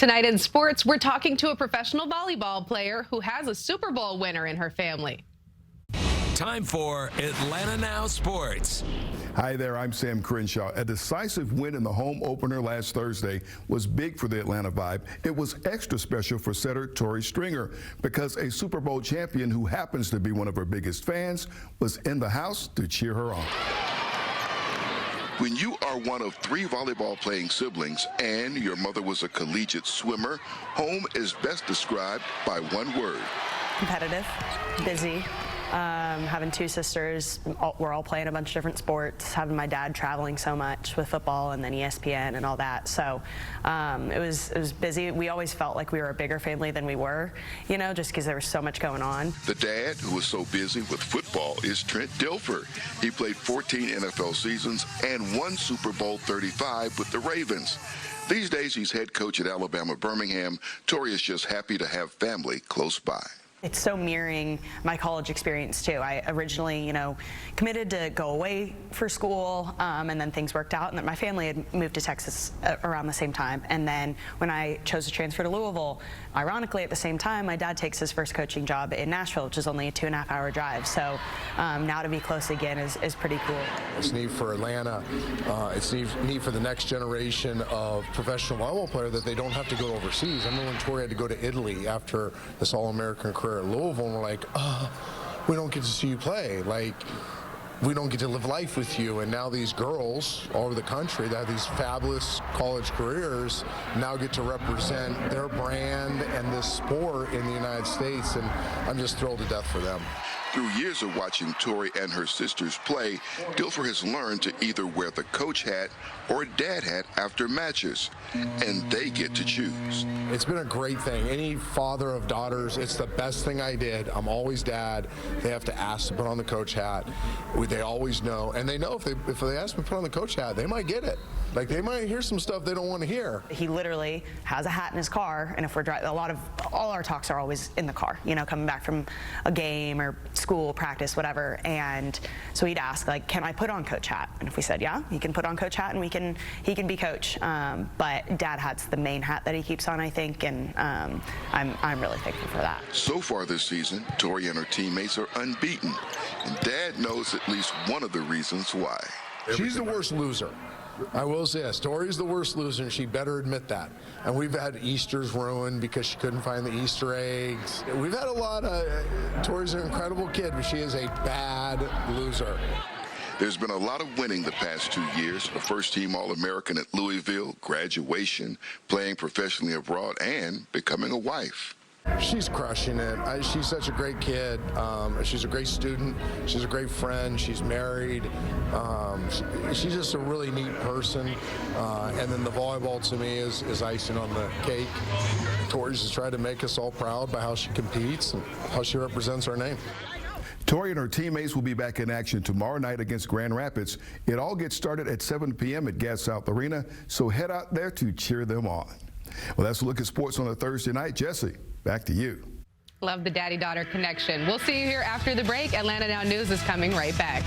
Tonight in sports, we're talking to a professional volleyball player who has a Super Bowl winner in her family. Time for Atlanta Now Sports. Hi there, I'm Sam Crenshaw. A decisive win in the home opener last Thursday was big for the Atlanta Vibe. It was extra special for setter Tori Stringer because a Super Bowl champion who happens to be one of her biggest fans was in the house to cheer her on. When you are one of 3 volleyball-playing siblings and your mother was a collegiate swimmer, home is best described by one word. Competitive, busy. Having 2 sisters, we're all playing a bunch of different sports, having my dad traveling so much with football and then ESPN and all that. So it was busy. We always felt like we were a bigger family than we were, you know, just because there was so much going on. The dad, who was so busy with football, is Trent Dilfer. He played 14 NFL seasons and won Super Bowl 35 with the Ravens. These days, he's head coach at Alabama Birmingham. Tori is just happy to have family close by. It's so mirroring my college experience too. I originally, committed to go away for school, and then things worked out, and then my family had moved to Texas around the same time. And then when I chose to transfer to Louisville, ironically at the same time, my dad takes his first coaching job in Nashville, which is only a 2.5-hour drive. So now to be close again is pretty cool. It's neat for Atlanta. It's neat for the next generation of professional volleyball player that they don't have to go overseas. I remember when Tori had to go to Italy after this All-American career at Louisville, and we're like, we don't get to see you play. Like, we don't get to live life with you. And now these girls all over the country that have these fabulous college careers now get to represent their brand and this sport in the United States, and I'm just thrilled to death for them. Through years of watching Tori and her sisters play, Dilfer has learned to either wear the coach hat or dad hat after matches, and they get to choose. It's been a great thing. Any father of daughters, it's the best thing I did. I'm always dad. They have to ask to put on the coach hat. They always know, and they know if they ask me to put on the coach hat, they might get it. Like, they might hear some stuff they don't want to hear. He literally has a hat in his car, and if we're driving, all our talks are always in the car, coming back from a game or school, practice, whatever. And so he'd ask, like, can I put on coach hat? And if we said, yeah, he can put on coach hat and he can be coach. But dad hat's the main hat that he keeps on, I think, and I'm really thankful for that. So far this season, Tori and her teammates are unbeaten, and dad knows at least one of the reasons why. She's the worst loser. I will say this, Tori's the worst loser, and she better admit that. And we've had Easters ruined because she couldn't find the Easter eggs. We've had a lot of, Tori's an incredible kid, but she is a bad loser. There's been a lot of winning the past 2 years, a first-team All-American at Louisville, graduation, playing professionally abroad, and becoming a wife. She's crushing it. She's such a great kid. She's a great student. She's a great friend. She's married. She's just a really neat person. And then the volleyball to me is icing on the cake. Tori's just tried to make us all proud by how she competes and how she represents our name. Tori and her teammates will be back in action tomorrow night against Grand Rapids. It all gets started at 7 p.m. at Gas South Arena, so head out there to cheer them on. Well, that's a look at sports on a Thursday night. Jesse, back to you. Love the daddy-daughter connection. We'll see you here after the break. Atlanta Now News is coming right back.